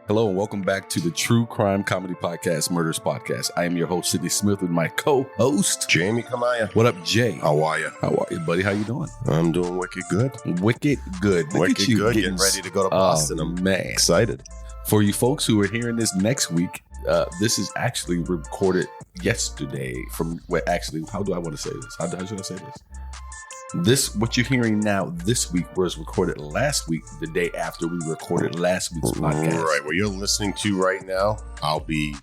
Hello and welcome back to the True Crime Comedy Podcast, Murderess Podcast. I am your host, Sidney Smith, with my co-host, Jamie Kamaya. What up, Jay? How are you? How are you, buddy? How you doing? I'm doing wicked good. Wicked good. Look Wicked at you good. Getting ready to go to Boston. I'm excited. For you folks who are hearing this next week, this is actually recorded yesterday how do I want to say this? How should I say this? What you're hearing now this week was recorded last week, the day after we recorded last week's podcast. Right. What you're listening to right now, I'll be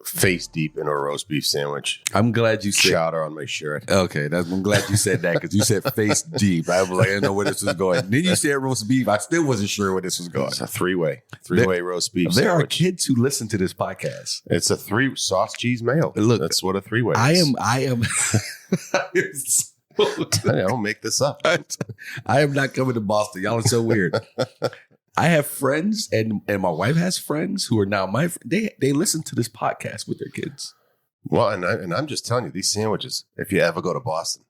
face deep in a roast beef sandwich. I'm glad you said chowder on my shirt. Okay, I'm glad you said that because you said face deep. I was like, I didn't know where this was going. Then you said roast beef. I still wasn't sure where this was going. It's a three-way roast beef There sandwich. are kids who listen to this podcast. It's a sauce, cheese, mayo. Look, that's what a three-way is. I am I don't make this up. I am not coming to Boston. Y'all are so weird. I have friends, and my wife has friends who are now my friends. They listen to this podcast with their kids. Well, and I'm just telling you, these sandwiches, if you ever go to Boston,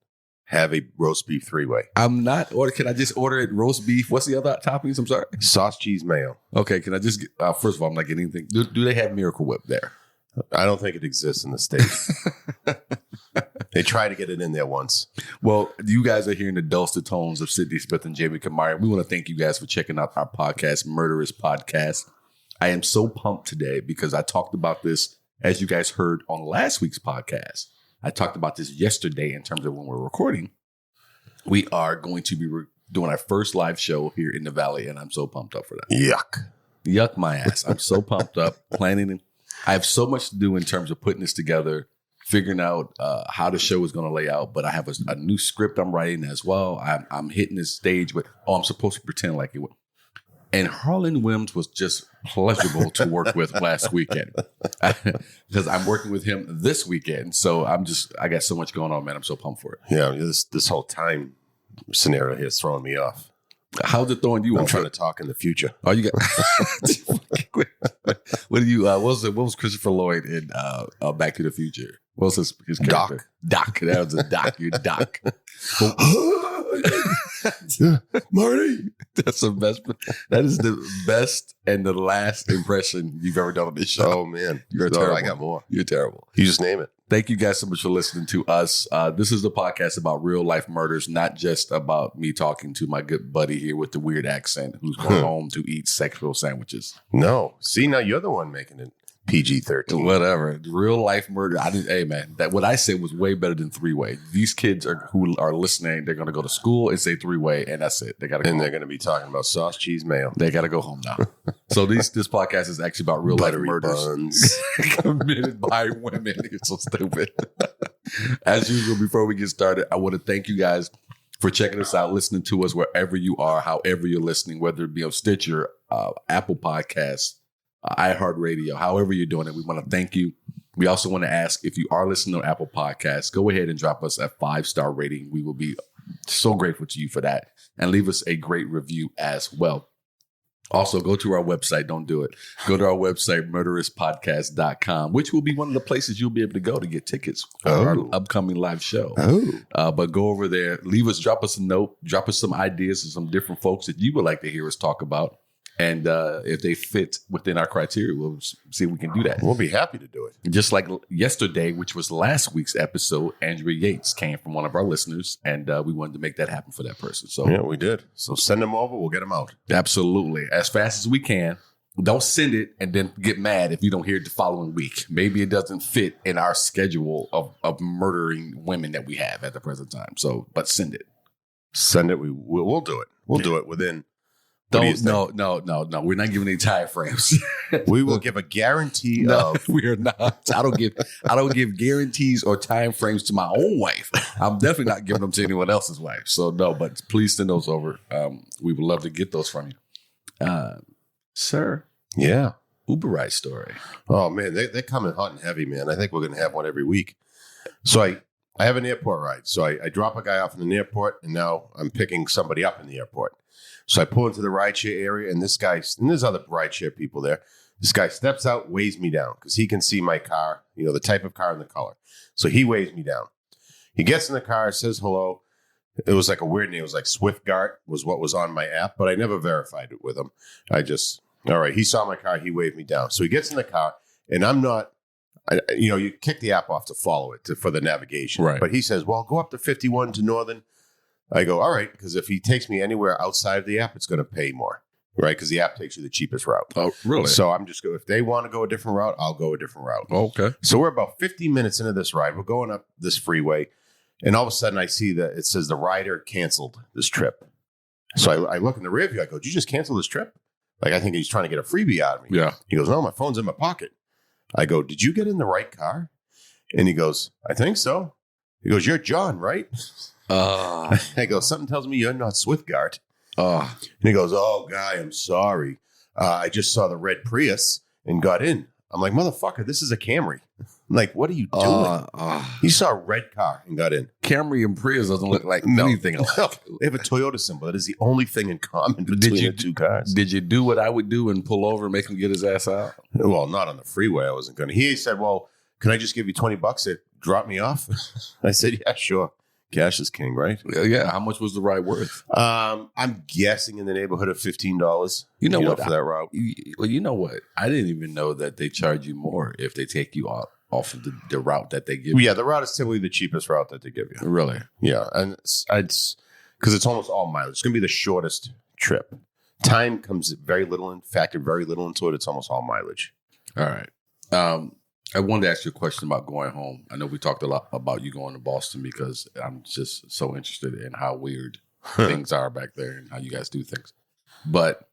have a roast beef three-way. I'm not order. Can I just order it roast beef? What's the other toppings? I'm sorry. Sauce, cheese, mayo. Okay. Can I just get, first of all, I'm not getting anything. Do they have Miracle Whip there? I don't think it exists in the States. They tried to get it in there once. Well, you guys are hearing the dulcet tones of Sidney Smith and Jamie Kamaya. We want to thank you guys for checking out our podcast, Murderess Podcast. I am so pumped today because I talked about this, as you guys heard on last week's podcast. I talked about this yesterday in terms of when we're recording. We are going to be doing our first live show here in the Valley, and I'm so pumped up for that. Yuck my ass. I'm so pumped up, planning. I have so much to do in terms of putting this together, figuring out how the show is going to lay out. But I have a new script I'm writing as well. I'm hitting this stage with, I'm supposed to pretend like it was. And Harlan Williams was just pleasurable to work with last weekend because I'm working with him this weekend. So I got so much going on, man. I'm so pumped for it. Yeah, this whole time scenario here is throwing me off. How's it throwing you off? I'm trying to talk in the future. Oh, you got what do you? What was Christopher Lloyd in Back to the Future? What was his character? Doc. That was a Doc. You're Doc. Marty. That's the best. That is the best and the last impression you've ever done on this show. Oh man, you're terrible. I got more. You're terrible. You just name it. Thank you guys so much for listening to us. This is the podcast about real life murders, not just about me talking to my good buddy here with the weird accent who's going home to eat sexual sandwiches. No. See, now you're the one making it PG-13. Whatever. Real life murder. Hey, man, what I said was way better than three-way. These kids who are listening, they're going to go to school and say three-way, and that's it. They got to go. And they're going to be talking about sauce, cheese, mayo. They got to go home now. So this podcast is actually about real life murders committed by women. It's so stupid. As usual, before we get started, I want to thank you guys for checking us out, listening to us wherever you are, however you're listening, whether it be on Stitcher, Apple Podcasts, iHeartRadio, however you're doing it. We want to thank you. We also want to ask, if you are listening on Apple Podcasts, go ahead and drop us a 5-star rating. We will be so grateful to you for that. And leave us a great review as well. Also, go to our website. Don't do it. Go to our website, murderesspodcast.com, which will be one of the places you'll be able to go to get tickets for our upcoming live show. But go over there, drop us a note, drop us some ideas of some different folks that you would like to hear us talk about. And if they fit within our criteria, we'll see if we can do that. We'll be happy to do it. Just like yesterday, which was last week's episode, Andrea Yates came from one of our listeners, and we wanted to make that happen for that person. So yeah, we did. So send them over. We'll get them out. Absolutely. As fast as we can. Don't send it and then get mad if you don't hear it the following week. Maybe it doesn't fit in our schedule of murdering women that we have at the present time. So, but send it. Send it. We'll do it. We'll do it within... No. We're not giving any time frames. We will give a guarantee of. We are not. I don't give guarantees or time frames to my own wife. I'm definitely not giving them to anyone else's wife. So no, but please send those over. We would love to get those from you, sir. Yeah, Uber ride story. Oh man, they're coming hot and heavy, man. I think we're gonna have one every week. So I have an airport ride. So I drop a guy off in an airport, and now I'm picking somebody up in the airport. So I pull into the rideshare area, and there's other rideshare people there. This guy steps out, weighs me down because he can see my car, the type of car and the color. So he weighs me down. He gets in the car, says hello. It was like a weird name. It was like Swiftgart was what was on my app, but I never verified it with him. I just All right. He saw my car. He waved me down. So he gets in the car, and I'm not, you kick the app off to follow it for the navigation. Right. But he says, well, go up to 51 to Northern. I go, all right, because if he takes me anywhere outside of the app, it's going to pay more. Right, because the app takes you the cheapest route. Oh, really? So I'm just going, if they want to go a different route, I'll go a different route. Okay. So we're about 50 minutes into this ride. We're going up this freeway, and all of a sudden I see that it says the rider canceled this trip. So I look in the rear view. I go, did you just cancel this trip? Like, I think he's trying to get a freebie out of me. Yeah. He goes, no, my phone's in my pocket. I go, did you get in the right car? And he goes, I think so. He goes, you're John, right? I go, something tells me you're not Swiftguard. And he goes, oh, guy, I'm sorry. I just saw the red Prius and got in. I'm like, motherfucker, this is a Camry. I'm like, what are you doing? You saw a red car and got in. Camry and Prius doesn't look like anything else. They have a Toyota symbol. That is the only thing in common between the two cars. Did you do what I would do and pull over and make him get his ass out? Well, not on the freeway. I wasn't going to. He said, well, can I just give you $20 to drop me off? I said, yeah, sure. Cash is king, right? Yeah. How much was the ride worth? I'm guessing in the neighborhood of $15. You know what? For that route. Well, you know what? I didn't even know that they charge you more if they take you off of the route that they give you. Yeah, the route is typically the cheapest route that they give you. Really? Yeah, and it's because it's almost all mileage. It's going to be the shortest trip. Time comes very little in, factor very little into it. It's almost all mileage. All right. I wanted to ask you a question about going home. I know we talked a lot about you going to Boston because I'm just so interested in how weird things are back there and how you guys do things. But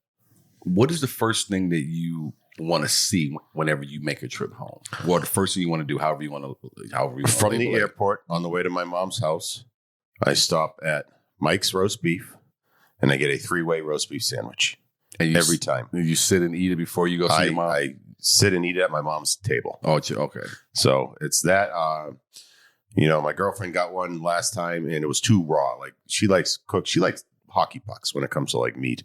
what is the first thing that you want to see whenever you make a trip home? Or the first thing you want to do, however you want to From the airport on the way to my mom's house, I stop at Mike's Roast Beef and I get a 3-way roast beef sandwich. And every time. You sit and eat it before you go see your mom? I sit and eat it at my mom's table. Oh, okay. So it's that. My girlfriend got one last time and it was too raw. Like, she likes cook. She likes hockey pucks when it comes to like meat.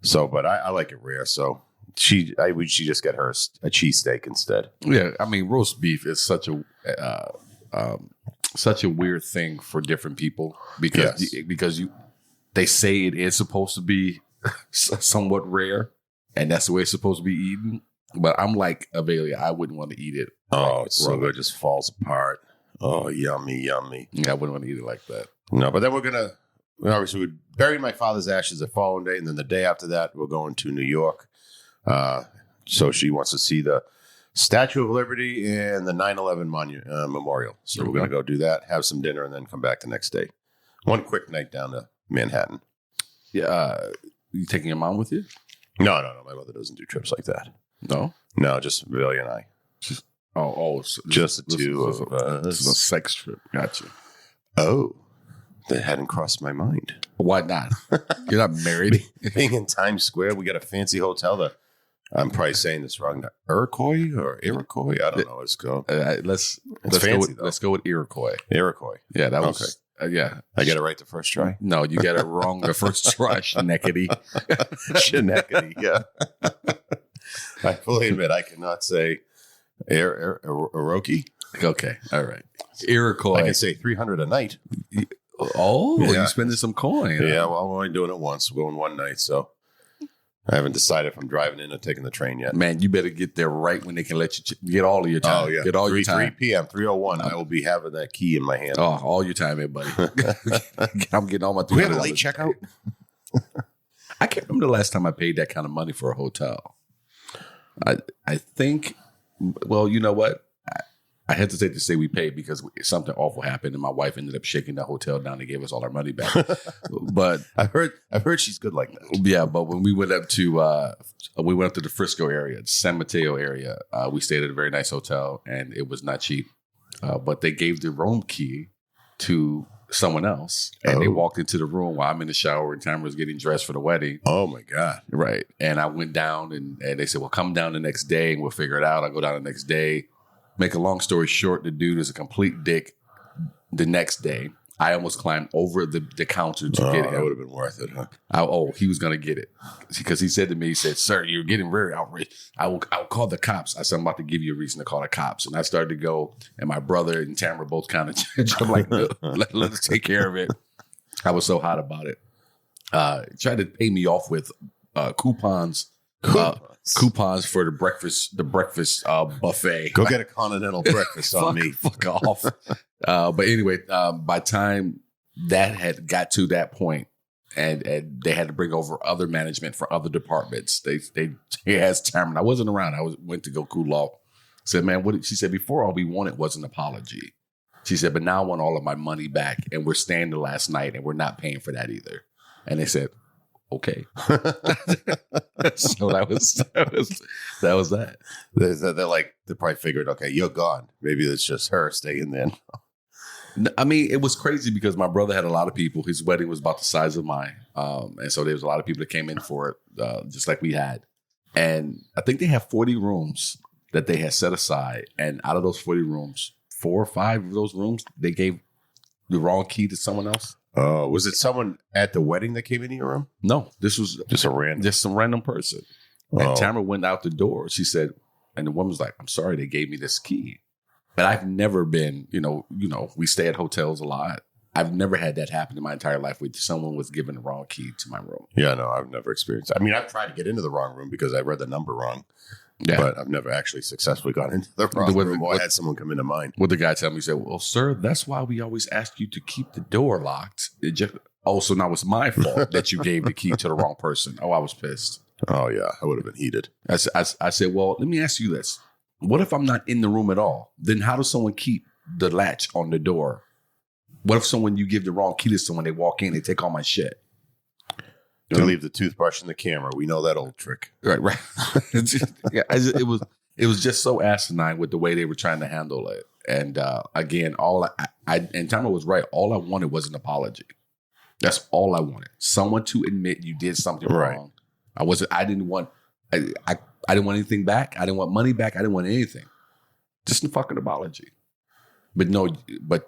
So, but I like it rare. So she just get her a cheesesteak instead. Yeah, I mean, roast beef is such a weird thing for different people because they say it is supposed to be somewhat rare, and that's the way it's supposed to be eaten. But I'm like Avelia, I wouldn't want to eat it. Oh, it's so good, it just falls apart. Oh, yummy. Yeah, I wouldn't want to eat it like that. No, but then we buried my father's ashes the following day, and then the day after that, we're going to New York. So she wants to see the Statue of Liberty and the 9/11 memorial. So we're going to go do that, have some dinner, and then come back the next day. One quick night down to Manhattan. Yeah. You taking your mom with you? No. My mother doesn't do trips like that. No, just Billy and I. So just the two of us. This is a sex trip. Gotcha. Oh, that hadn't crossed my mind. Why not? You're not married. Being in Times Square, we got a fancy hotel. I'm probably saying this wrong. Iroquois? I don't know what it's called. Let's go with Iroquois. Iroquois. Yeah, that was. Okay. Yeah. I get it right the first try? No, you got it wrong the first try, Schenectady. Schenectady, yeah. I fully admit I cannot say Iroquois. Okay, all right. Iroquois. I can say 300 a night. Oh, yeah. You spending some coin. Yeah, well, I'm only doing it once. We're going one night, so I haven't decided if I'm driving in or taking the train yet. Man, you better get there right when they can let you get all of your time. Oh, yeah. Get all your time. 3 p.m., 3:01, I will be having that key in my hand. Oh, all your time, everybody. I'm getting all my $300. Do we have a late checkout? I can't remember the last time I paid that kind of money for a hotel. I think, well, you know what? I hesitate to say we paid because something awful happened and my wife ended up shaking the hotel down and gave us all our money back. But I've heard she's good like that. Yeah, but when we went up to the Frisco area, San Mateo area, we stayed at a very nice hotel and it was not cheap. But they gave the room key to someone else and they walked into the room while I'm in the shower and Tamara was getting dressed for the wedding. Oh my God. Right. And I went down and they said, well, come down the next day and we'll figure it out. I go down the next day. Make a long story short, the dude is a complete dick. The next day, I almost climbed over the counter to get him. That would have been worth it, huh? He was going to get it. Because he said to me, he said, sir, you're getting very outraged. I'll call the cops. I said, I'm about to give you a reason to call the cops. And I started to go, and my brother and Tamara both kind of, I'm like, let's take care of it. I was so hot about it. Tried to pay me off with coupons coupons for the breakfast buffet. Go get a continental breakfast on me. Fuck off. But anyway, by time that had got to that point, and they had to bring over other management for other departments. They asked Tamron. I wasn't around. Went to go cool off. Said, man, what? She said, before all we wanted was an apology. She said, but now I want all of my money back, and we're staying the last night, and we're not paying for that either. And they said, okay. So that was that. They probably figured, okay, you're gone. Maybe it's just her staying then. I mean, it was crazy because my brother had a lot of people. His wedding was about the size of mine. And so there was a lot of people that came in for it, just like we had. And I think they have 40 rooms that they had set aside. And out of those 40 rooms, 4 or 5 of those rooms, they gave the wrong key to someone else. Was it someone at the wedding that came into your room? No, this was just some random person. And Tamara went out the door. She said, and the woman was like, I'm sorry, they gave me this key. But I've never been, we stay at hotels a lot. I've never had that happen in my entire life where someone was given the wrong key to my room. Yeah, no, I've never experienced it. I mean, I've tried to get into the wrong room because I read the number wrong. Yeah. But I've never actually successfully gone into the wrong room or I had someone come into mine. What the guy tell me, he said, well, sir, that's why we always ask you to keep the door locked. So now it's my fault that you gave the key to the wrong person. Oh, I was pissed. Oh, yeah, I would have been heated. I said, well, let me ask you this. What if I'm not in the room at all? Then how does someone keep the latch on the door? What if you give the wrong key to someone, they walk in, they take all my shit? To leave the toothbrush in the camera. We know that old trick. Right. It was just so asinine with the way they were trying to handle it. And again, and Tamara was right. All I wanted was an apology. That's all I wanted. Someone to admit you did something wrong. I didn't want anything back. I didn't want money back. I didn't want anything. Just a fucking apology. But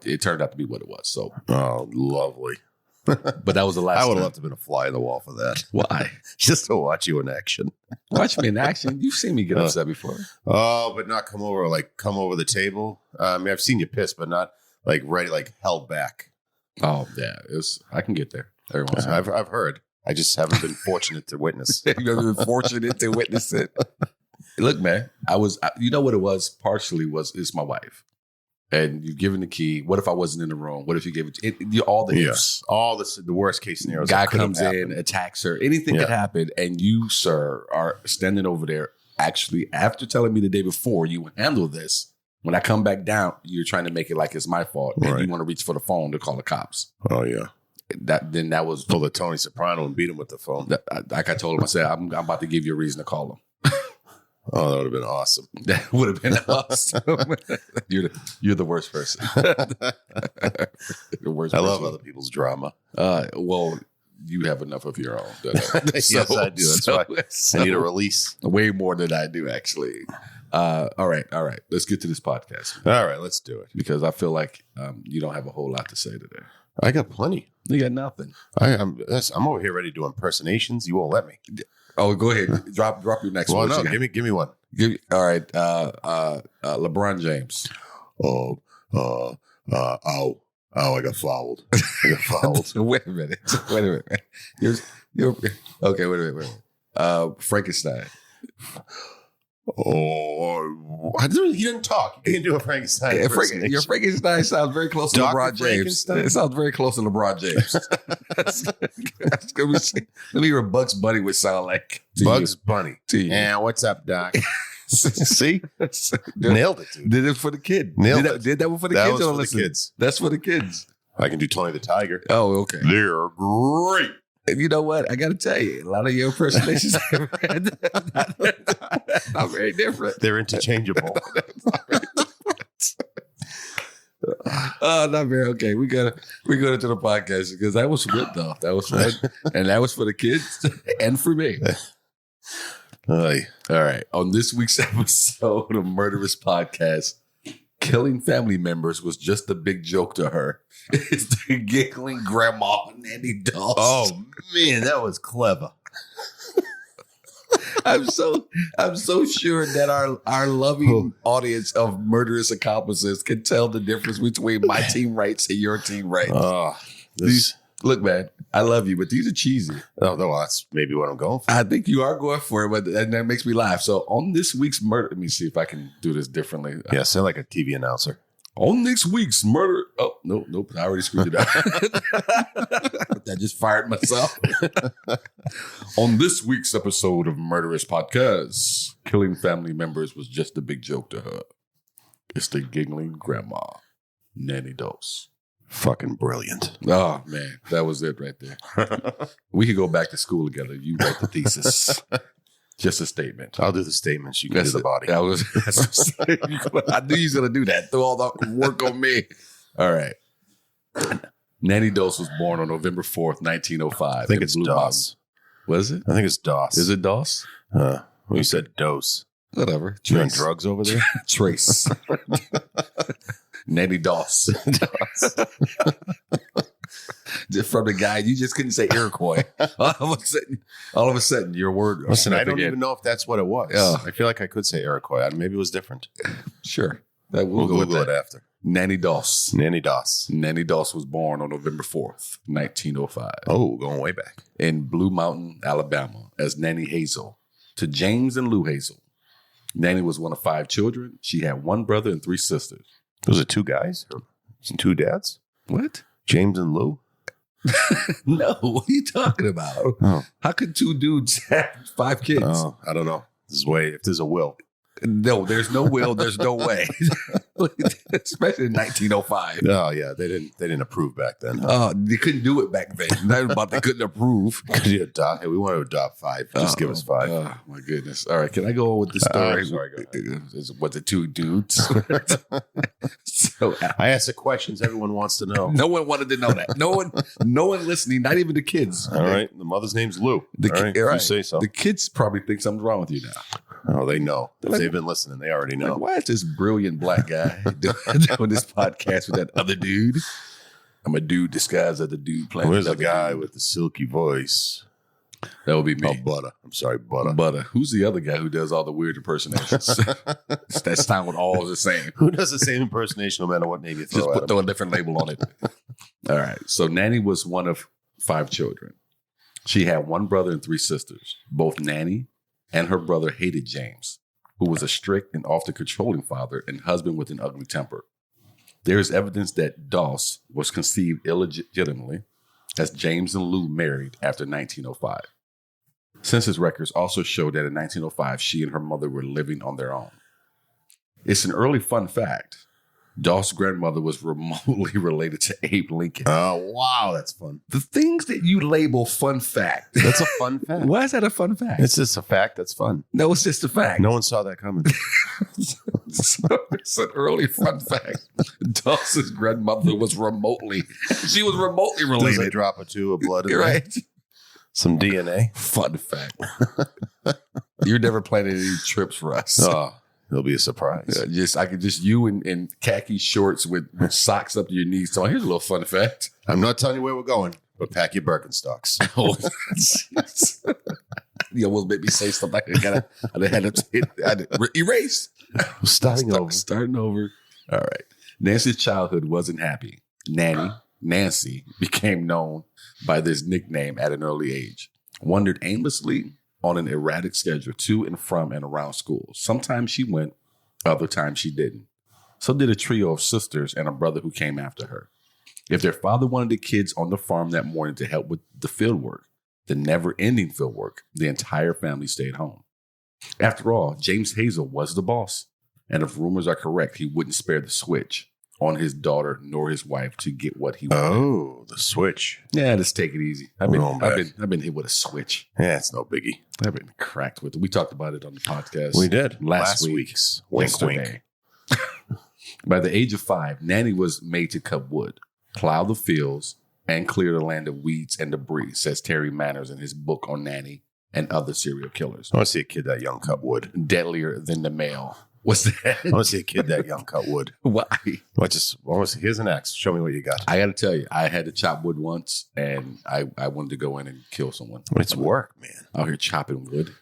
it turned out to be what it was. So, lovely. But that was the last. I would have loved to have been a fly in the wall for that. Why? Just to watch you in action. Watch me in action. You've seen me get upset before. Oh, but not come over the table. I mean, I've seen you piss, but not held back. Oh yeah, I can get there. I've heard. I just haven't been fortunate to witness. You've never been fortunate to witness it. Look, man, you know what it was? Partially it's my wife. And you've given the key. What if I wasn't in the room? What if you gave it? All the ifs. All the worst case scenarios. Guy comes in, attacks her. Anything could happen. And you, sir, are standing over there. Actually, after telling me the day before you handle this, when I come back down, you're trying to make it like it's my fault. And you want to reach for the phone to call the cops. Oh, yeah. That was... Pull the Tony Soprano and beat him with the phone. Like I told him, I said, I'm about to give you a reason to call him. Oh, that would have been awesome. That would have been awesome. You're the worst person. The worst. I love other people's drama. Well, you have enough of your own. Yes, I do. That's why I need a release. Way more than I do, actually. All right. Let's get to this podcast. All right, let's do it. Because I feel like you don't have a whole lot to say today. I got plenty. You got nothing. I'm over here ready to do impersonations. You won't let me. Oh, go ahead. Drop your next one. No, give me one. All right. LeBron James. Ow. I got fouled. Wait a minute. You're okay. Wait a minute. Frankenstein. Oh, he didn't talk. He didn't do a Frankenstein. Your Frankenstein sounds very close to LeBron James. It sounds very close to LeBron James. Let me hear what Bugs Bunny would sound like. Bugs Bunny. Yeah, what's up, Doc? See? Nailed it, dude. Did it for the kid. Did that one for the kids? That was for the kids. That's for the kids. I can do Tony the Tiger. Oh, okay. They're great. And you know what? I got to tell you, a lot of your impersonations not very different. They're interchangeable. Not very. Okay, we go into the podcast because that was good though. That was fun, and that was for the kids and for me. All right. On this week's episode of Murderous Podcast, killing family members was just a big joke to her. It's the giggling grandma, Nannie Doss. Oh man, that was clever. I'm so sure that our loving audience of Murderous Accomplices can tell the difference between my team rights and your team rights. Look, man, I love you, but these are cheesy. Oh, well, that's maybe what I'm going for. I think you are going for it, but that makes me laugh. So on this week's murder, let me see if I can do this differently. Yeah, sound like a TV announcer. On this week's murder. Oh, nope. I already screwed it up. I just fired myself. On this week's episode of Murderous Podcast, killing family members was just a big joke to her. It's the giggling grandma, Nannie Doss. Fucking brilliant. Oh, man. That was it right there. We could go back to school together. You write the thesis. Just a statement. I'll do the statements. You can do the body. I knew you was going to do that. Throw all the work on me. All right. Nannie Doss was born on November 4th, 1905. I think it's Doss. Was it? I think it's Doss. Is it Doss? Well, you said dose. Whatever. You on drugs over there? Trace. Nannie Doss. From the guy, you just couldn't say Iroquois. All of a sudden, your word. Listen, I don't even know if that's what it was. I feel like I could say Iroquois. Maybe it was different. Sure. We'll go with that after. Nannie Doss. Nannie Doss. Nannie Doss was born on November 4th, 1905. Oh, going way back. In Blue Mountain, Alabama, as Nannie Hazel to James and Lou Hazel. Nannie was one of 5 children. She had 1 brother and 3 sisters. Was it 2 guys? Or 2 dads? What? James and Lou? No, what are you talking about? Oh. How could 2 dudes have 5 kids? Oh, I don't know. If there's a will. No, there's no will. There's no way. Especially in 1905. Oh yeah, they didn't approve back then. They couldn't do it back then. Not about they couldn't approve. Could you adopt? Hey, we want to adopt 5. Just give us 5. Oh my goodness! All right, can I go on with the story? Sorry, go ahead. Was it 2 dudes? So I asked the questions everyone wants to know. No one wanted to know that. No one listening. Not even the kids. All right, the mother's name's Lou. Right. You say so. The kids probably think something's wrong with you now. Oh, they know. If they've been listening, they already know. Why is this brilliant black guy doing this podcast with that other dude? I'm a dude disguised as a dude playing. Where's the guy with the silky voice? That would be me. Oh, Butter. I'm sorry, Butter. Butter. Who's the other guy who does all the weird impersonations? That sound all the same. Who does the same impersonation no matter what name you throw Just throw a different label on it. All right. So Nannie was one of 5 children. She had 1 brother and 3 sisters. Both Nannie and her brother hated James, who was a strict and often controlling father and husband with an ugly temper. There is evidence that Doss was conceived illegitimately, as James and Lou married after 1905. Census records also show that in 1905, she and her mother were living on their own. It's an early fun fact. Doss' grandmother was remotely related to Abe Lincoln. Oh, wow, that's fun. The things that you label fun fact. That's a fun fact. Why is that a fun fact? It's just a fact that's fun. No, it's just a fact. No one saw that coming. So it's an early fun fact. Doss's grandmother was remotely related. There's a drop or 2 of blood in there. Right. Some DNA. Fun fact. You're never planning any trips for us. Oh, it'll be a surprise. I could just you in khaki shorts with socks up to your knees. So here's a little fun fact. I'm not telling you where we're going, but pack your Birkenstocks. You almost made me say something. I had to erase. Starting over. All right. Nancy's childhood wasn't happy. Nancy became known by this nickname at an early age. Wandered aimlessly on an erratic schedule to and from and around school. Sometimes she went, other times she didn't. So did a trio of sisters and a brother who came after her. If their father wanted the kids on the farm that morning to help with the field work, the never-ending field work, the entire family stayed home. After all, James Hazel was the boss. And if rumors are correct, he wouldn't spare the switch on his daughter nor his wife to get what he wanted. Oh, the switch. Yeah, just take it easy. I've been hit with a switch. Yeah, it's no biggie. I've been cracked with it. We talked about it on the podcast. We did. Last week's. Wink, wink. By the age of 5, Nannie was made to cut wood, plow the fields, and clear the land of weeds and debris, says Terry Manners in his book on Nannie and other serial killers. I want to see a kid that young cut wood. Deadlier than the male. What's that? I want to see a kid that young cut wood. Why? Here's an axe. Show me what you got. I got to tell you, I had to chop wood once, and I wanted to go in and kill someone. It's work, man. Out here chopping wood.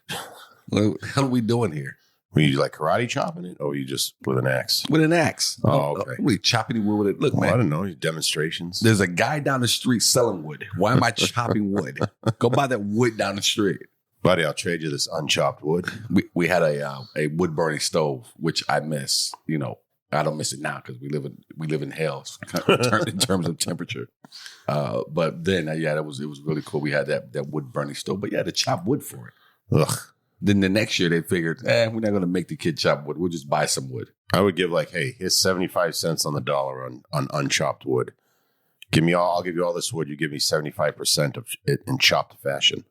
What the hell are we doing here? Were you like karate chopping it, or were you just with an axe? With an axe. Oh, okay. We chopping wood with it. Look, man. I don't know. Demonstrations. There's a guy down the street selling wood. Why am I chopping wood? Go buy that wood down the street. Buddy, I'll trade you this unchopped wood. We had a wood burning stove, which I miss. You know, I don't miss it now because we live in hell in terms of temperature. But then, it was really cool. We had that wood burning stove, but you had to chop wood for it. Ugh. Then the next year they figured, we're not going to make the kid chop wood. We'll just buy some wood. I would give hey, here's 75 cents on the dollar on unchopped wood. I'll give you all this wood. You give me 75% of it in chopped fashion.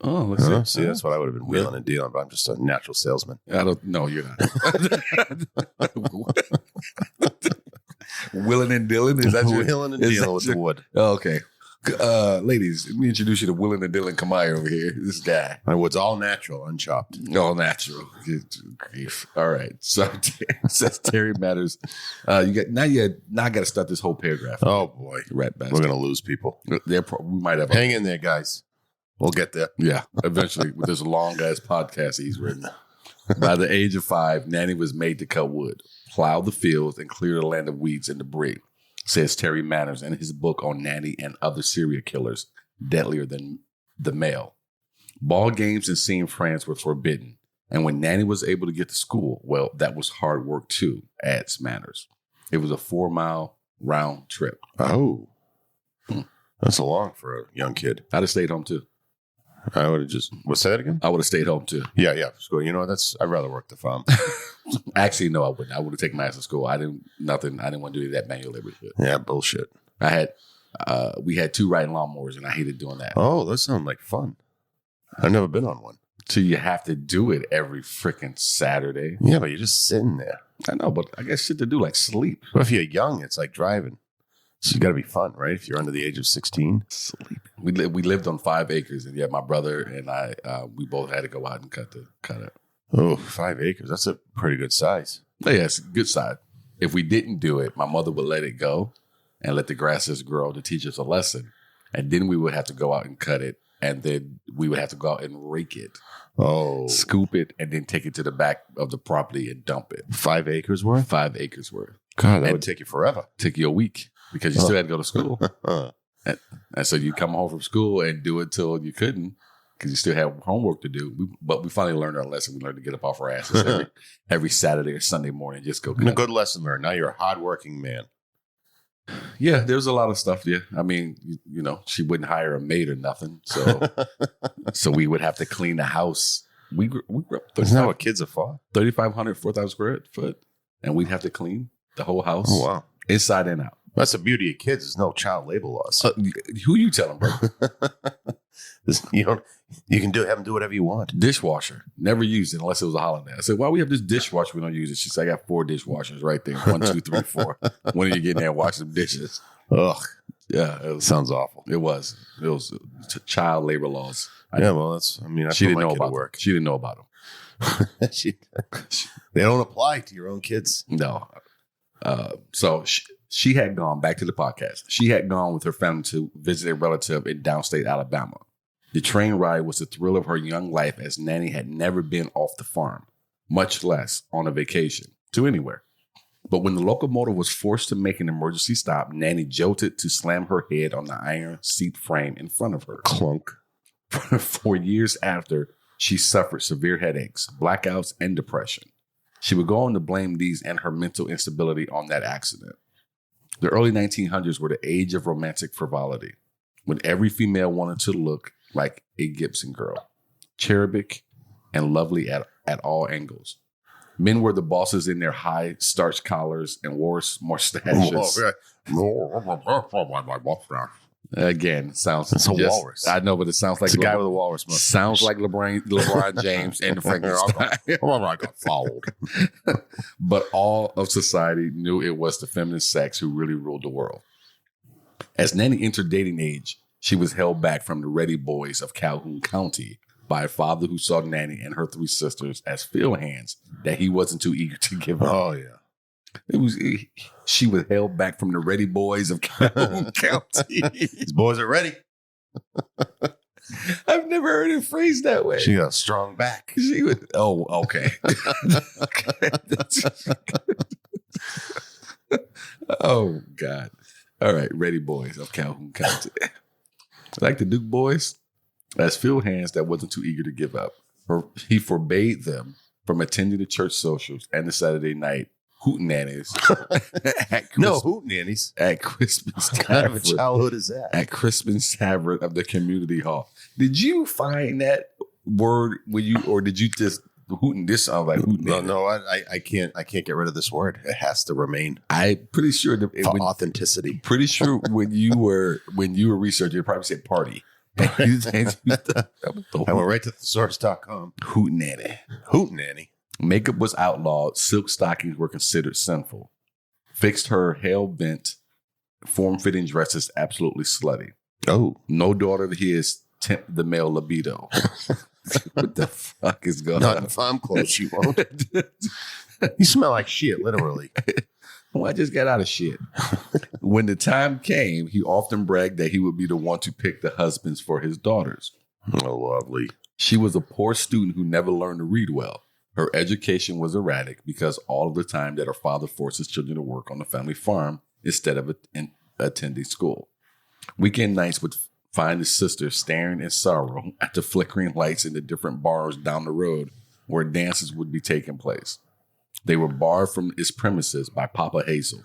Oh, let's see. See, that's what I would have been wheeling and dealing, but I'm just a natural salesman. I don't know. You're not. Willing and dealing? Is that your wheeling and dealing with the wood? Oh, okay. Ladies, let me introduce you to Willing and Dylan Kamai over here. This guy. My wood's all natural, unchopped. All natural. Grief. All right. So says Terry Matters. I got to start this whole paragraph. Oh boy, rat bastard. We're gonna lose people. We might have. Hang in there, guys. We'll get there. Yeah, eventually with this long ass podcast he's written. By the age of 5, Nannie was made to cut wood, plow the fields, and clear the land of weeds and debris. Says Terry Manners in his book on Nannie and other serial killers, Deadlier Than the Male. Ball games and seeing friends were forbidden. And when Nannie was able to get to school, well, that was hard work too, adds Manners. It was a 4-mile round trip. Oh, that's a long for a young kid. I'd have stayed home too. I would have just, say that again? I would have stayed home too. Yeah. School. You know, I'd rather work the farm. Actually, no, I wouldn't. I would have taken my ass to school. I didn't want to do that manual labor shit. Yeah, bullshit. We had 2 riding lawnmowers and I hated doing that. Oh, that sounds like fun. I've never been on one. So you have to do it every freaking Saturday. Yeah, but you're just sitting there. I know, but I got shit to do like sleep. But if you're young, it's like driving. So you got to be fun, right? If you're under the age of 16. Sleep. We lived on 5 acres, and my brother and I, we both had to go out and cut it. Oh, 5 acres. That's a pretty good size. Oh, yeah, it's a good size. If we didn't do it, my mother would let it go and let the grasses grow to teach us a lesson. And then we would have to go out and cut it. And then we would have to go out and rake it. Oh. Scoop it and then take it to the back of the property and dump it. 5 acres worth? 5 acres worth. God, that would take you forever. Take you a week because you still had to go to school. And so you come home from school and do it till you couldn't because you still have homework to do. But we finally learned our lesson. We learned to get up off our asses every Saturday or Sunday morning. Just go. A good lesson learned. Now you're a hardworking man. Yeah, there's a lot of stuff. Yeah, I mean, she wouldn't hire a maid or nothing, so we would have to clean the house. We grew up. Isn't that what kids are for? 3,500, 4,000 square foot, and we'd have to clean the whole house. Oh wow, inside and out. That's the beauty of kids. There's no child labor laws. Who you telling, bro? You can have them do whatever you want. Dishwasher. Never used it unless it was a holiday. I said, why we have this dishwasher? We don't use it. She said, I got 4 dishwashers right there. 1, 2, 3, 4. When are you getting there and wash some dishes? Ugh. Yeah. Sounds awful. It was child labor laws. She didn't know about work. She didn't know about them. They don't apply to your own kids. No. So she had gone back to the podcast. She had gone with her family to visit a relative in downstate Alabama. The train ride was the thrill of her young life as Nannie had never been off the farm, much less on a vacation to anywhere. But when the locomotive was forced to make an emergency stop, Nannie jolted to slam her head on the iron seat frame in front of her. Clunk. For years after, she suffered severe headaches, blackouts, and depression. She would go on to blame these and her mental instability on that accident. The early 1900s were the age of romantic frivolity, when every female wanted to look like a Gibson girl, cherubic and lovely at all angles. Men were the bosses in their high starched collars and wore mustaches. Again, sounds it's a walrus. I know, but it sounds like it's a guy with a walrus mustache. Sounds like LeBron James and the Frankenstein. I got followed. But all of society knew it was the feminine sex who really ruled the world. As Nannie entered dating age, she was held back from the ready boys of Calhoun County by a father who saw Nannie and her 3 sisters as field hands that he wasn't too eager to give her. Oh, yeah. She was held back from the ready boys of Calhoun County. These boys are ready. I've never heard it phrased that way. She got a strong back. She would. Oh, okay. Oh God. All right, ready, boys. Of Calhoun County. Like the Duke boys, as Phil Hands that wasn't too eager to give up. He forbade them from attending the church socials and the Saturday night hootenannies. No hootenannies at Crispin's What kind of a Tavern. childhood is that? At Crispin's Tavern of the community hall. Did you find that word when you, or did you just hooten? This sounds like hootenanny. No, I can't get rid of this word. It has to remain. I'm pretty sure that For authenticity. Pretty sure when you were researching, you probably said party. I went right to thesaurus.com. Hootenanny. Hootenanny. Makeup was outlawed. Silk stockings were considered sinful. Fixed her hell-bent, form-fitting dresses absolutely slutty. Oh. No daughter of his tempt the male libido. What the fuck is going on? Not in farm clothes, she won't. You smell like shit, literally. Well, I just got out of shit. When the time came, he often bragged that he would be the one to pick the husbands for his daughters. Oh, lovely. She was a poor student who never learned to read well. Her education was erratic because all of the time that her father forced his children to work on the family farm instead of attending school. Weekend nights would find his sister staring in sorrow at the flickering lights in the different bars down the road where dances would be taking place. They were barred from his premises by Papa Hazel.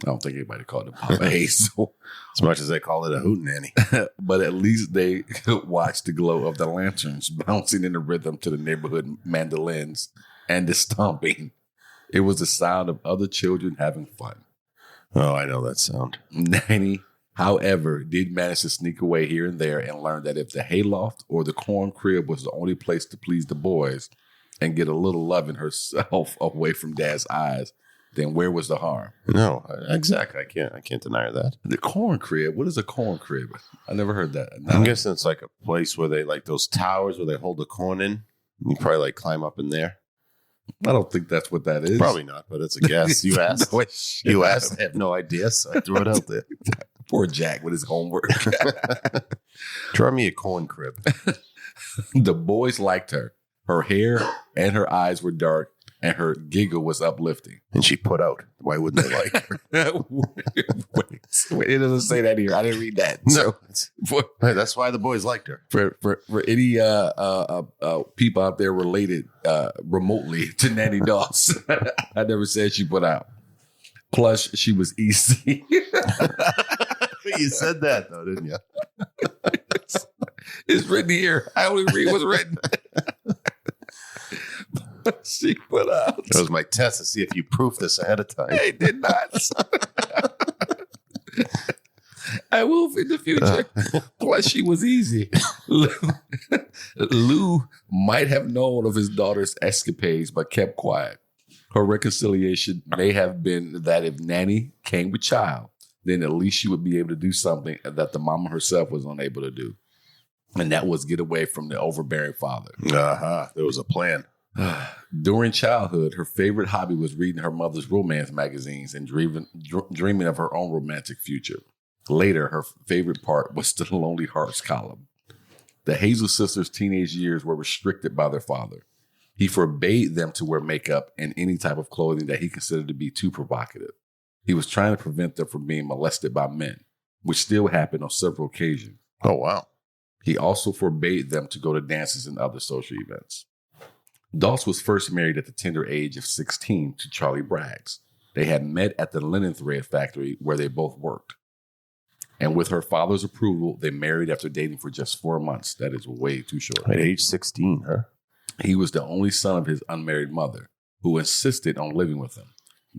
I don't think anybody called him Papa Hazel. As much as they call it a hootenanny. But at least they could watch the glow of the lanterns bouncing in the rhythm to the neighborhood mandolins and the stomping. It was the sound of other children having fun. Oh, I know that sound. Nannie, however, did manage to sneak away here and there and learn that if the hayloft or the corn crib was the only place to please the boys and get a little love in herself away from Dad's eyes, then where was the harm? No, exactly. I can't deny that. The corn crib? What is a corn crib? I never heard that. I'm guessing it's like a place where they, like those towers where they hold the corn in. You probably like climb up in there. I don't think that's what that is. Probably not, but it's a guess. You asked. No, You asked. I have no idea, so I threw it out there. Poor Jack with his homework. Try me a corn crib. The boys liked her. Her hair and her eyes were dark, and her giggle was uplifting. And she put out. Why wouldn't they like her? Wait, it doesn't say that here. I didn't read that. No. So That's why the boys liked her. for any people out there related remotely to Nannie Doss, I never said she put out. Plus, she was easy. You said that though, didn't you? It's written here. I only read what's written. She put out. That was my test to see if you proofed this ahead of time. I did not. I will in the future. Plus, she was easy. Lou might have known of his daughter's escapades, but kept quiet. Her reconciliation may have been that if Nannie came with child, then at least she would be able to do something that the mama herself was unable to do. And that was get away from the overbearing father. There was a plan. During childhood, her favorite hobby was reading her mother's romance magazines and dreaming of her own romantic future. Later, her favorite part was the Lonely Hearts column. The Hazel sisters' teenage years were restricted by their father. He forbade them to wear makeup and any type of clothing that he considered to be too provocative. He was trying to prevent them from being molested by men, which still happened on several occasions. Oh, wow. He also forbade them to go to dances and other social events. Doss was first married at the tender age of 16 to Charlie Braggs. They had met at the linen thread factory where they both worked. And with her father's approval, they married after dating for just 4 months. That is way too short. At age 16, huh? He was the only son of his unmarried mother, who insisted on living with him.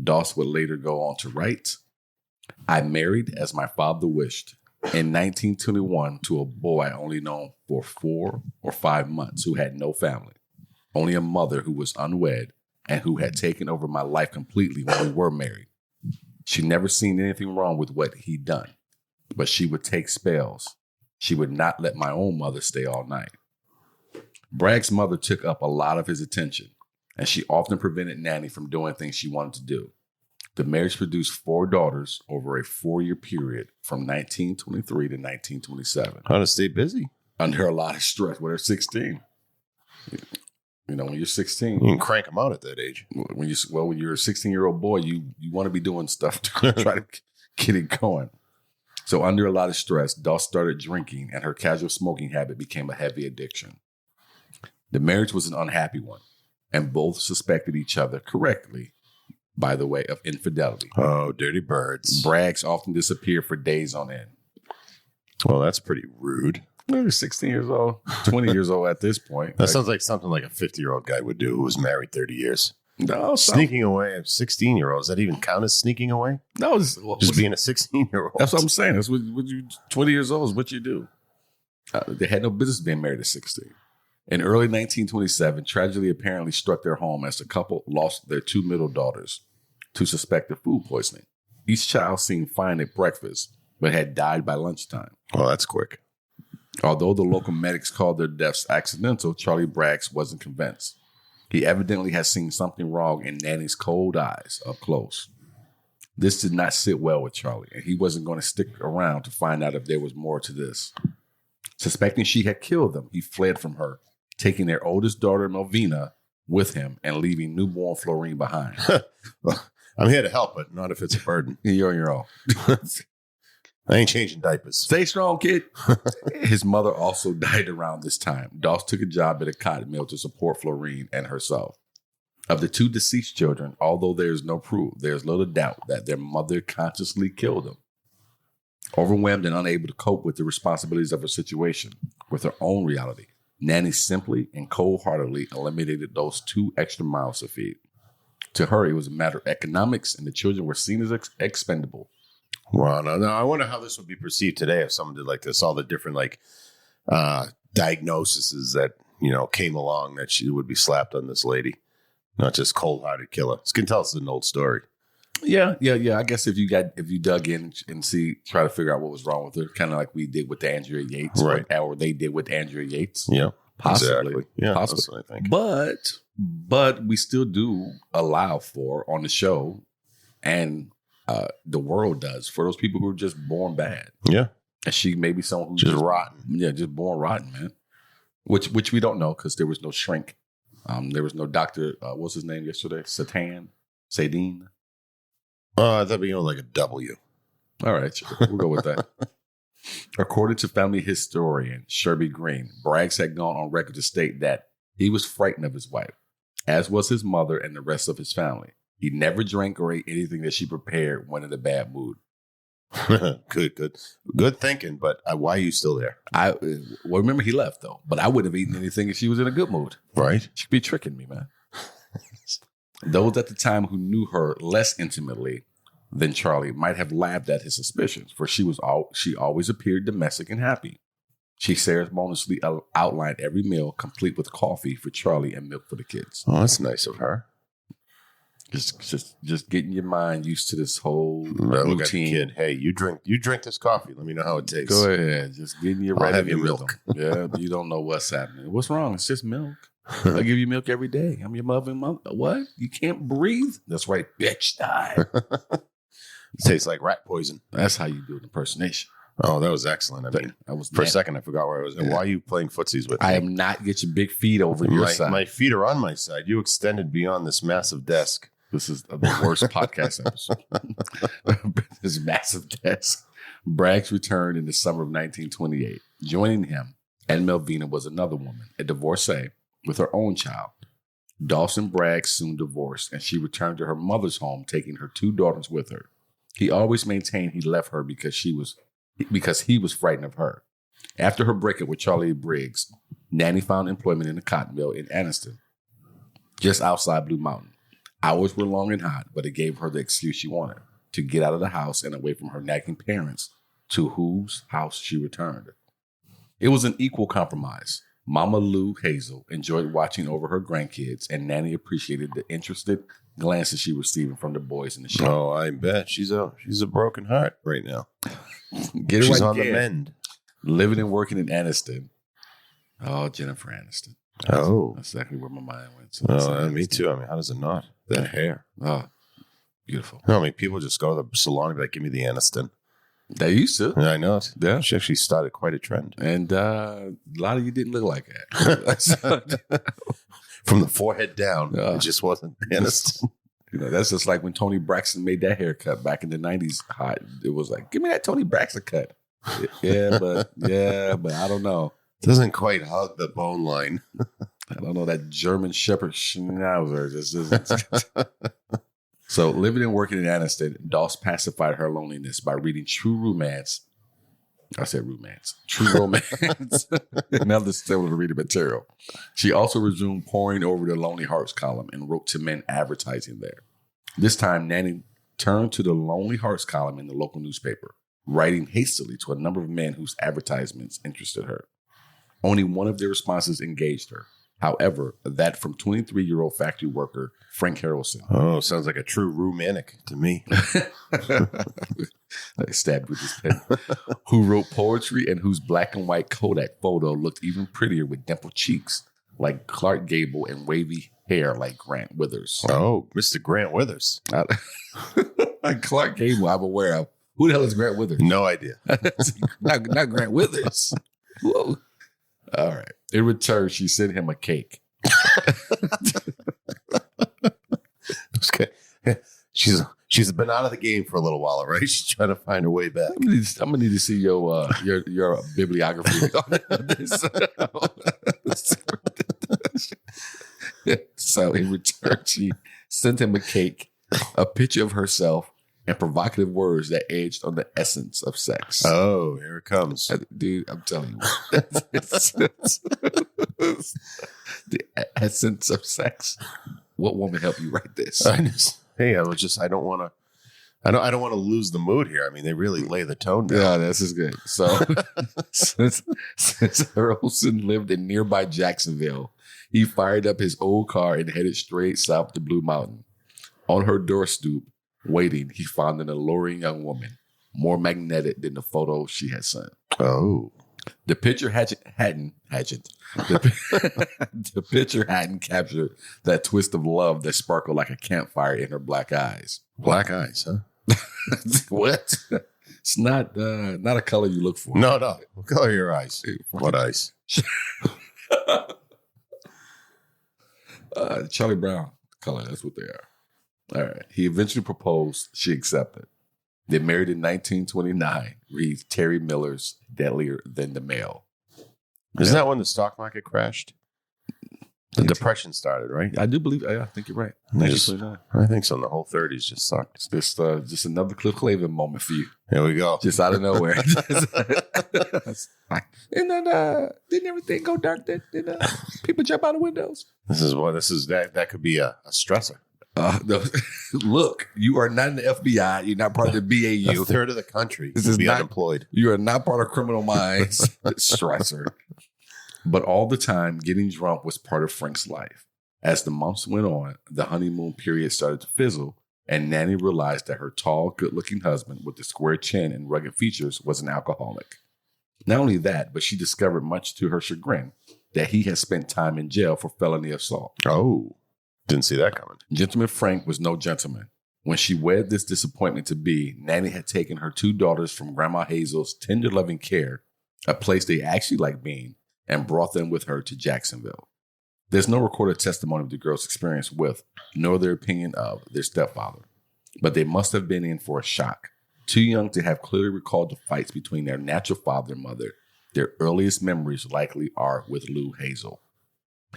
Doss would later go on to write, I married as my father wished in 1921 to a boy only known for 4 or 5 months who had no family. Only a mother who was unwed and who had taken over my life completely when we were married. She never seen anything wrong with what he'd done, but she would take spells. She would not let my own mother stay all night. Bragg's mother took up a lot of his attention, and she often prevented Nannie from doing things she wanted to do. The marriage produced 4 daughters over a 4-year period from 1923 to 1927. How to stay busy? under a lot of stress when they're 16. You know, when you're 16, you can crank them out at that age. When you're a 16-year-old boy, you want to be doing stuff to try to get it going. So under a lot of stress, Doss started drinking, and her casual smoking habit became a heavy addiction. The marriage was an unhappy one, and both suspected each other correctly, by the way, of infidelity. Oh, dirty birds. Braggs often disappeared for days on end. Well, that's pretty rude. You're 16 years old, 20 years old at this point. That sounds like something like a 50-year-old guy would do who was married 30 years. No, sneaking away at 16-year-old. Does that even count as sneaking away? No, just being a 16-year-old. That's what I'm saying. That's what you 20 years old is what you do. They had no business being married at 16. In early 1927, tragedy apparently struck their home as the couple lost their 2 middle daughters to suspected food poisoning. Each child seemed fine at breakfast, but had died by lunchtime. Well, that's quick. Although the local medics called their deaths accidental, Charlie Braggs wasn't convinced. He evidently had seen something wrong in Nannie's cold eyes up close. This did not sit well with Charlie, and he wasn't going to stick around to find out if there was more to this. Suspecting she had killed them, he fled from her, taking their oldest daughter, Melvina, with him and leaving newborn Florine behind. Well, I'm here to help, but not if it's a burden. You're on your own. I ain't changing diapers. Stay strong, kid. His mother also died around this time. Doss took a job at a cotton mill to support Florine and herself. Of the 2 deceased children, although there is no proof, there is little doubt that their mother consciously killed them. Overwhelmed and unable to cope with the responsibilities of her situation, with her own reality, Nannie simply and cold-heartedly eliminated those 2 extra miles to feed. To her, it was a matter of economics, and the children were seen as expendable. Well, no, I wonder how this would be perceived today if someone did like this. All the different diagnoses that came along that she would be slapped on this lady, not just cold-hearted killer. This can tell us an old story. Yeah. I guess if you dug in and try to figure out what was wrong with her, kind of like we did with Andrea Yates, right? Or they did with Andrea Yates. Yeah, possibly. Exactly. Yeah, possibly. That's what I think. But we still do allow for on the show and. The world does for those people who are just born bad. Yeah. And she may be someone who's just rotten. Yeah, just born rotten, man. Which we don't know because there was no shrink. There was no doctor. What's his name yesterday? Sadine. I thought we like a W. All right, sure. We'll go with that. According to family historian Sherby Green, Braggs had gone on record to state that he was frightened of his wife, as was his mother and the rest of his family. He never drank or ate anything that she prepared when in a bad mood. Good thinking, but why are you still there? Remember he left, though. But I wouldn't have eaten anything if she was in a good mood. Right. She'd be tricking me, man. Those at the time who knew her less intimately than Charlie might have laughed at his suspicions, for she always appeared domestic and happy. She ceremoniously outlined every meal, complete with coffee for Charlie and milk for the kids. Oh, that's nice of her. Just getting your mind used to this whole routine. Kid, hey, you drink this coffee. Let me know how it tastes. Go ahead, just getting you right. I'll have your milk. Yeah, you don't know what's happening. What's wrong? It's just milk. I give you milk every day. I'm your mother. What? You can't breathe? That's right, bitch. Die. It tastes like rat poison. That's how you do an impersonation. Oh, that was excellent. For a second, I forgot where I was. And why are you playing footsies with me? I am not. Get your big feet over your side. My feet are on my side. You extended beyond this massive desk. This is the worst podcast episode. This massive desk. Braggs returned in the summer of 1928. Joining him and Melvina was another woman, a divorcee, with her own child. Doss and Braggs soon divorced, and she returned to her mother's home, taking her 2 daughters with her. He always maintained he left her because he was frightened of her. After her breakup with Charlie Briggs, Nannie found employment in a cotton mill in Anniston, just outside Blue Mountain. Hours were long and hot, but it gave her the excuse she wanted to get out of the house and away from her nagging parents, to whose house she returned. It was an equal compromise. Mama Lou Hazel enjoyed watching over her grandkids, and Nannie appreciated the interested glances she was receiving from the boys in the show. Oh, I bet she's a broken heart right now. She's on the mend. Living and working in Anniston. Oh, Jennifer Aniston. That's exactly where my mind went. So me too. I mean, how does it not? That hair. Oh, beautiful. No, I mean, people just go to the salon and be like, give me the Aniston. They used to. I know it. Yeah. She actually started quite a trend. And a lot of you didn't look like that. From the forehead down, it just wasn't. That's just like when Tony Braxton made that haircut back in the 90s hot. It was like, give me that Tony Braxton cut. But I don't know. Doesn't quite hug the bone line. I don't know. That German Shepherd Schnauzer just isn't. So, living and working in Anniston, Doss pacified her loneliness by reading True Romance. I said romance. True Romance. Another similar reading material. She also resumed poring over the Lonely Hearts column and wrote to men advertising there. This time, Nannie turned to the Lonely Hearts column in the local newspaper, writing hastily to a number of men whose advertisements interested her. Only one of their responses engaged her. However, that from 23-year-old factory worker Frank Harrelson. Oh, sounds like a true romantic to me. I stabbed with his pen. Who wrote poetry and whose black and white Kodak photo looked even prettier with dimpled cheeks like Clark Gable and hair like Grant Withers. Oh, Mr. Grant Withers. Like Clark Gable, I'm aware of. Who the hell is Grant Withers? No idea. not Grant Withers. Whoa. All right. In return, she sent him a cake. Okay. She's been out of the game for a little while, right? She's trying to find her way back. I'm gonna need to see your bibliography on this. So in return, she sent him a cake, a picture of herself, and provocative words that edged on the essence of sex. Oh, here it comes. Dude, I'm telling you. The essence of sex. What woman helped you write this? I don't want to lose the mood here. I mean, they really lay the tone down. Yeah, this is good. So since Harrelson lived in nearby Jacksonville, he fired up his old car and headed straight south to Blue Mountain. On her doorstep, waiting, he found an alluring young woman, more magnetic than the photo she had sent. Oh. The picture hadn't captured that twist of love that sparkled like a campfire in her black eyes. Black eyes, huh? What? It's not a color you look for. No. What color are your eyes? What eyes? Charlie Brown color, that's what they are. All right. He eventually proposed. She accepted. They married in 1929. Reads Terry Miller's Deadlier Than the Mail. Isn't that when the stock market crashed? The Depression started, right? I do believe. I think you're right. I think so. The whole 30s just sucked. It's just another Cliff Clavin moment for you. There we go. Just out of nowhere. Didn't everything go dark? Did people jump out of windows? That could be a stressor. Look, you are not in the FBI. You're not part of the BAU. A third of the country will be unemployed. You are not part of Criminal Minds. Stressor. But all the time, getting drunk was part of Frank's life. As the months went on, the honeymoon period started to fizzle, and Nannie realized that her tall, good-looking husband with the square chin and rugged features was an alcoholic. Not only that, but she discovered, much to her chagrin, that he had spent time in jail for felony assault. Oh, didn't see that coming. Gentleman Frank was no gentleman. When she wed this disappointment to be, Nannie had taken her two daughters from Grandma Hazel's tender loving care, a place they actually liked being, and brought them with her to Jacksonville. There's no recorded testimony of the girls' experience with, nor their opinion of, their stepfather. But they must have been in for a shock. Too young to have clearly recalled the fights between their natural father and mother, their earliest memories likely are with Lou Hazel.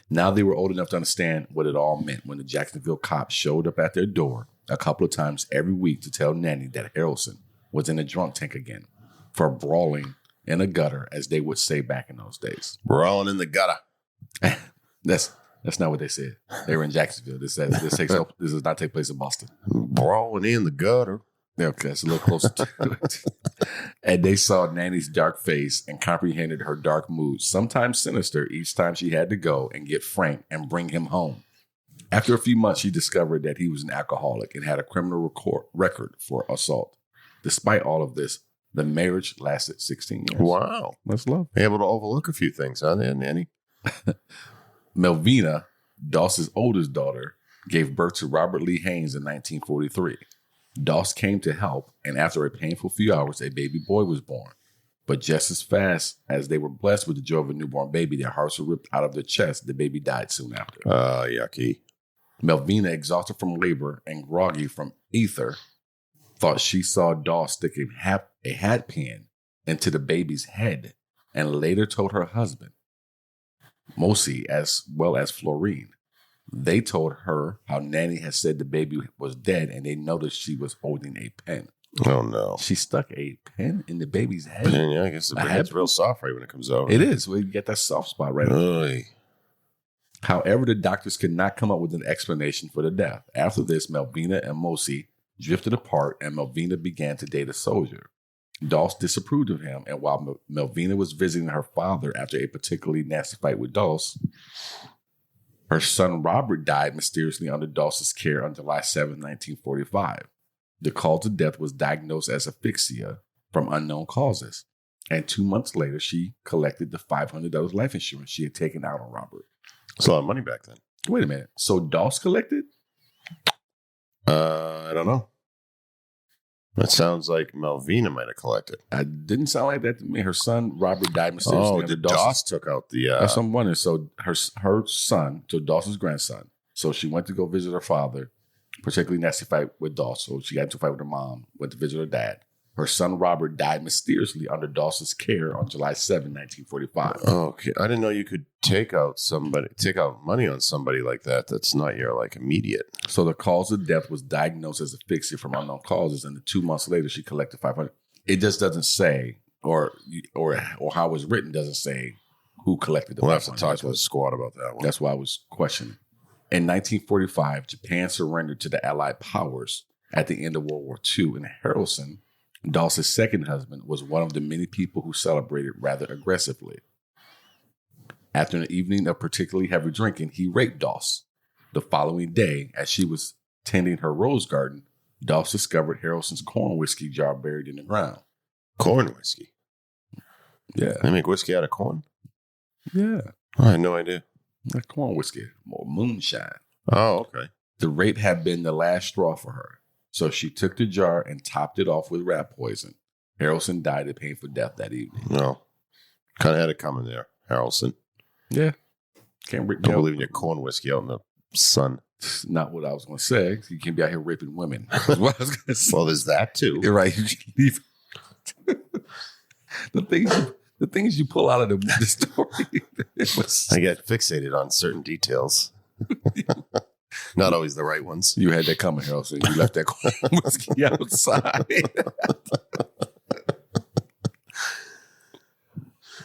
Now they were old enough to understand what it all meant when the Jacksonville cops showed up at their door a couple of times every week to tell Nannie that Harrelson was in a drunk tank again for brawling in a gutter, as they would say back in those days. Brawling in the gutter. That's not what they said. They were in Jacksonville. This does not take place in Boston. Brawling in the gutter. Okay, that's a little closer to it. And they saw Nannie's dark face and comprehended her dark mood, sometimes sinister, each time she had to go and get Frank and bring him home. After a few months, she discovered that he was an alcoholic and had a criminal record for assault. Despite all of this, the marriage lasted 16 years. Wow. That's love. Able to overlook a few things, huh, Nannie? Melvina, Doss's oldest daughter, gave birth to Robert Lee Haynes in 1943. Doss came to help, and after a painful few hours, a baby boy was born. But just as fast as they were blessed with the joy of a newborn baby, their hearts were ripped out of their chests. The baby died soon after. Yucky. Melvina, exhausted from labor and groggy from ether, thought she saw Doss stick a hat pin into the baby's head, and later told her husband, Mosi, as well as Florine. They told her how Nannie had said the baby was dead, and they noticed she was holding a pen. Oh, no. She stuck a pen in the baby's head. Yeah, I guess the head's real soft right when it comes out. It is. Well, you get that soft spot right. However, the doctors could not come up with an explanation for the death. After this, Melvina and Mosi drifted apart, and Melvina began to date a soldier. Doss disapproved of him, and while Melvina was visiting her father after a particularly nasty fight with Doss, her son Robert died mysteriously under Doss's care on July 7, 1945. The cause of death was diagnosed as asphyxia from unknown causes. And 2 months later, she collected the $500 life insurance she had taken out on Robert. It's a lot of money back then. Wait a minute. So Doss collected? I don't know. That sounds like Melvina might have collected. It didn't sound like that to me. Her son Robert died mysteriously. Oh, Doss took out the... That's what I'm wondering. So her son, so Doss's grandson. So she went to go visit her father. Particularly nasty fight with Doss. So she got into a fight with her mom, went to visit her dad. Her son Robert died mysteriously under Doss's care on July 7, 1945. Okay. I didn't know you could take out money on somebody like that. That's not your like immediate. So the cause of death was diagnosed as asphyxia from unknown causes, and 2 months later she collected $500. It just doesn't say, or how it was written doesn't say who collected the $500. We'll have to talk to the squad about that one. That's why I was questioning. In 1945, Japan surrendered to the Allied powers at the end of World War II, and Harrelson, Doss's second husband, was one of the many people who celebrated rather aggressively. After an evening of particularly heavy drinking, he raped Doss. The following day, as she was tending her rose garden, Doss discovered Harrelson's corn whiskey jar buried in the ground. Corn whiskey? Yeah. They make whiskey out of corn? Yeah. I had no idea. Like corn whiskey, more moonshine. Oh, okay. The rape had been the last straw for her, so she took the jar and topped it off with rat poison. Harrelson died a painful death that evening. No. Kind of had it coming there, Harrelson. Yeah. Don't believe in your corn whiskey out in the sun. It's not what I was going to say. You can't be out here raping women. That's what I was going to say. Well, there's that too. You're right. The things you pull out of the story. I get fixated on certain details. Not always the right ones. You had that coming, Harrelson. You left that corn whiskey outside.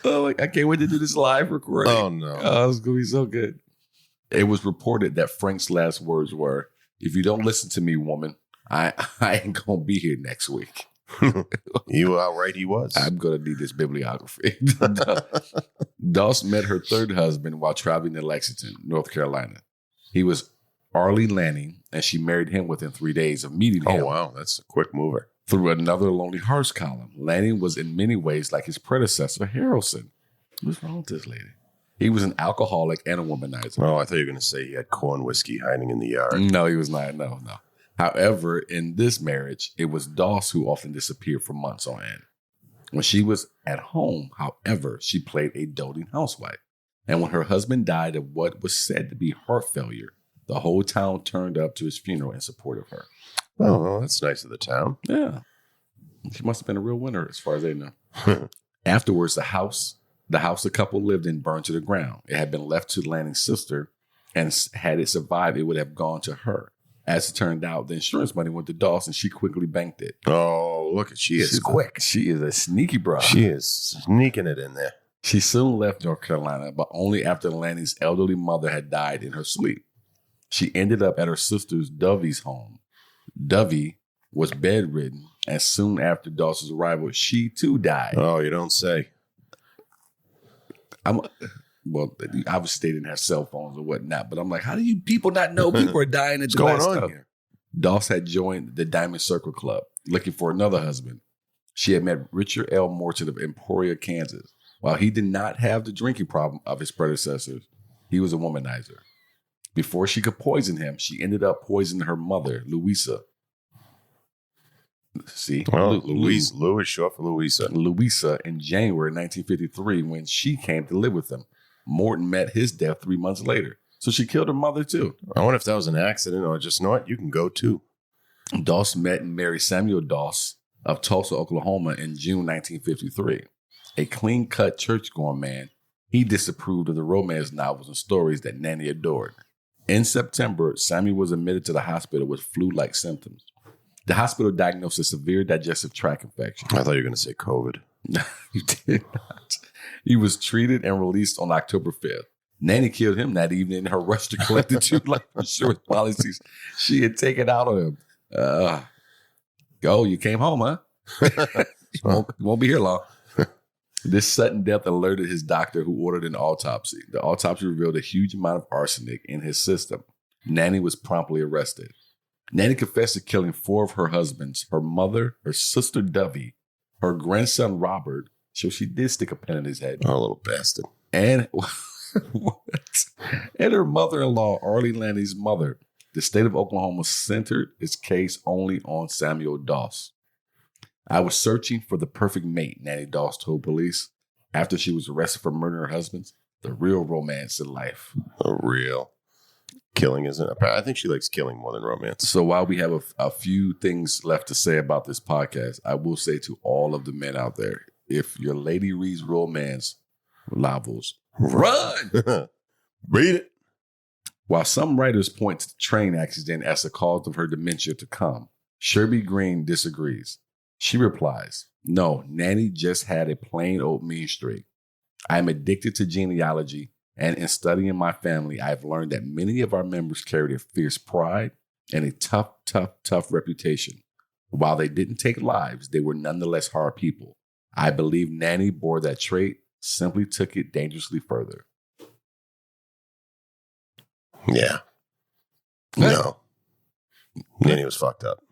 Oh, I can't wait to do this live recording. Oh, no. Oh, it's going to be so good. It was reported that Frank's last words were, "If you don't listen to me, woman, I ain't going to be here next week." You were outright he was. I'm going to need this bibliography. Doss met her third husband while traveling to Lexington, North Carolina. He was Arlie Lanning, and she married him within 3 days of meeting him. Oh, wow. That's a quick mover. Through another Lonely Hearts column. Lanning was in many ways like his predecessor, Harrelson. What's wrong with this lady? He was an alcoholic and a womanizer. Oh, I thought you were going to say he had corn whiskey hiding in the yard. No, he was not. No. However, in this marriage, it was Doss who often disappeared for months on end. When she was at home, however, she played a doting housewife. And when her husband died of what was said to be heart failure, the whole town turned up to his funeral in support of her. Oh, well, that's nice of the town. Yeah. She must have been a real winner as far as they know. Afterwards, the house the couple lived in burned to the ground. It had been left to Lanning's sister, and had it survived, it would have gone to her. As it turned out, the insurance money went to Doss, and she quickly banked it. Oh, look, she's quick. She is a sneaky broad. She is sneaking it in there. She soon left North Carolina, but only after Lanning's elderly mother had died in her sleep. She ended up at her sister's Dovey's home. Dovey was bedridden, and soon after Doss's arrival, she too died. Oh, you don't say. Well, obviously they didn't have cell phones or whatnot, but I'm like, how do you people not know people are dying at What's the going last on stuff? here? Doss had joined the Diamond Circle Club, looking for another husband. She had met Richard L. Morton of Emporia, Kansas. While he did not have the drinking problem of his predecessors, he was a womanizer. Before she could poison him, she ended up poisoning her mother, Louisa. See, well, Louise, Lou is short for Louisa. Louisa in January 1953 when she came to live with him. Morton met his death 3 months later. So she killed her mother too. I wonder if that was an accident or just, you know what, you can go too. Doss met and married Samuel Doss of Tulsa, Oklahoma in June 1953. A clean-cut church-going man, he disapproved of the romance novels and stories that Nannie adored. In September, Samuel was admitted to the hospital with flu-like symptoms. The hospital diagnosed a severe digestive tract infection. I thought you were going to say COVID. You did not. He was treated and released on October 5th. Nannie killed him that evening in her rush to collect the two life insurance policies she had taken out on him. You came home, huh? You won't be here long. This sudden death alerted his doctor, who ordered an autopsy. The autopsy revealed a huge amount of arsenic in his system. Nannie was promptly arrested. Nannie confessed to killing 4 of her husbands, her mother, her sister Dovey, her grandson Robert. So she did stick a pin in his head. Oh, little bastard. And, and her mother-in-law, Arlie Lanny's mother. The state of Oklahoma centered its case only on Samuel Doss. I was searching for the perfect mate, Nannie Doss told police after she was arrested for murdering her husband. The real romance in life. A real killing, isn't it? I think she likes killing more than romance. So while we have a few things left to say about this podcast, I will say to all of the men out there, if your lady reads romance novels, run! Read it. While some writers point to the train accident as the cause of her dementia to come, Sherby Green disagrees. She replies, no, Nannie just had a plain old mean streak. I am addicted to genealogy, and in studying my family, I've learned that many of our members carried a fierce pride and a tough reputation. While they didn't take lives, they were nonetheless hard people. I believe Nannie bore that trait, simply took it dangerously further. Yeah. No. Nannie was fucked up.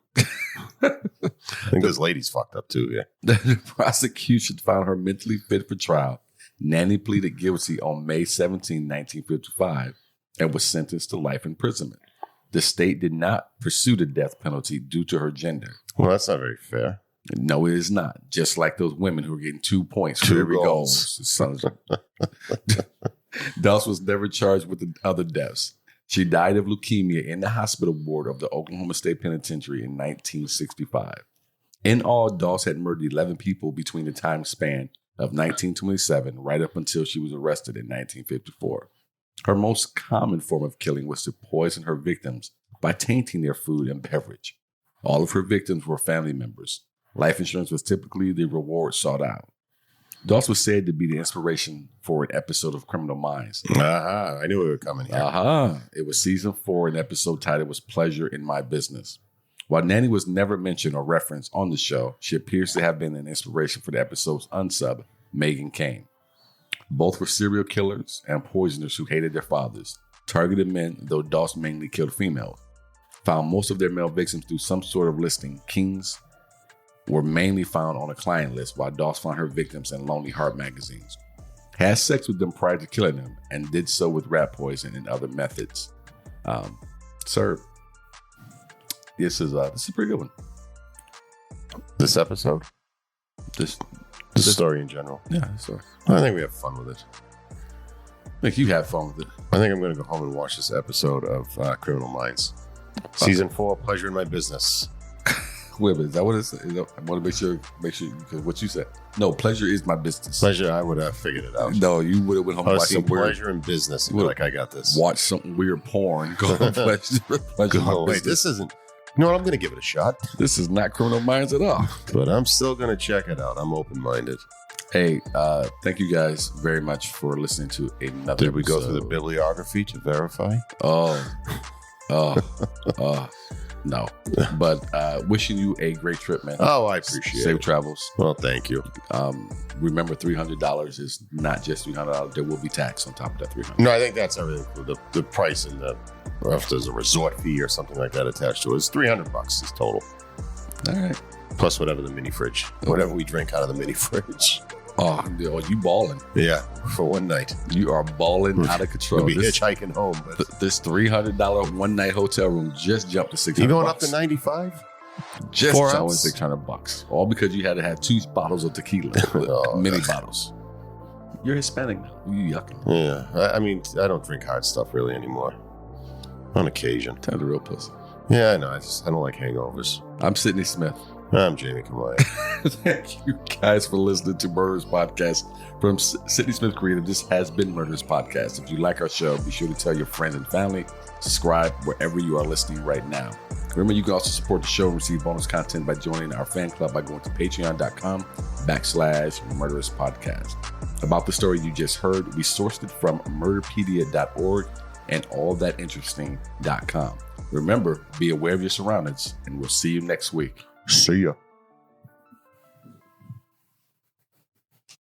I think those ladies fucked up too, yeah. The prosecution found her mentally fit for trial. Nannie pleaded guilty on May 17, 1955, and was sentenced to life imprisonment. The state did not pursue the death penalty due to her gender. Well, that's not very fair. No, it is not. Just like those women who are getting 2 points for every goal. Doss was never charged with the other deaths. She died of leukemia in the hospital ward of the Oklahoma State Penitentiary in 1965. In all, Doss had murdered 11 people between the time span of 1927 right up until she was arrested in 1954. Her most common form of killing was to poison her victims by tainting their food and beverage. All of her victims were family members. Life insurance was typically the reward sought out. Doss was said to be the inspiration for an episode of Criminal Minds. I knew we were coming here. It was season 4. An episode title was Pleasure in My Business. While Nannie was never mentioned or referenced on the show, she appears to have been an inspiration for the episode's unsub, Megan Kane. Both were serial killers and poisoners who hated their fathers, targeted men, though Doss mainly killed females. Found most of their male victims through some sort of listing. Kings were mainly found on a client list, while Doss found her victims in Lonely Heart magazines. Had sex with them prior to killing them, and did so with rat poison and other methods. Sir, this is a pretty good one. This episode? This story in general. Yeah, sorry. I think we have fun with it. I think you have fun with it. I think I'm going to go home and watch this episode of Criminal Minds. Season 4, Pleasure in My Business. Wait, but is that what it is? I want to make sure, because what you said. No, pleasure is my business. Pleasure, I would have figured it out. No, you would have went home and watched some weird. Pleasure in business. And be like, I got this. Watch something weird porn. Go pleasure my business. This isn't. You know what? I'm going to give it a shot. This is not Criminal Minds at all. But I'm still going to check it out. I'm open-minded. Hey, thank you guys very much for listening to another Did we go through the bibliography to verify? No. But wishing you a great trip, man. Oh, I appreciate it. Safe travels. Well, thank you. Remember, $300 is not just $300. There will be tax on top of that $300. No, I think that's everything. The price and or if there's a resort fee or something like that attached to it, it's $300 is total. All right. Plus whatever the mini fridge, whatever we drink out of the mini fridge. Oh, you balling. Yeah, for one night. You are balling out of control. We'll be hitchhiking home. But this $300 one-night hotel room just jumped to $600. You going up to 95? Just 4 selling ounce? $600, all because you had to have 2 bottles of tequila, mini bottles. You're Hispanic now. You yucking. Yeah, I mean, I don't drink hard stuff really anymore. On occasion. Tell the real pussy. Yeah, I know. I don't like hangovers. I'm Sidney Smith. I'm Jamie Kamaya. Thank you guys for listening to Murderess Podcast from Sidney Smith Creative. This has been Murderess Podcast. If you like our show, be sure to tell your friends and family. Subscribe wherever you are listening right now. Remember, you can also support the show and receive bonus content by joining our fan club by going to patreon.com/Murderess Podcast. About the story you just heard, we sourced it from murderpedia.org and allthatinteresting.com. Remember, be aware of your surroundings, and we'll see you next week. See ya.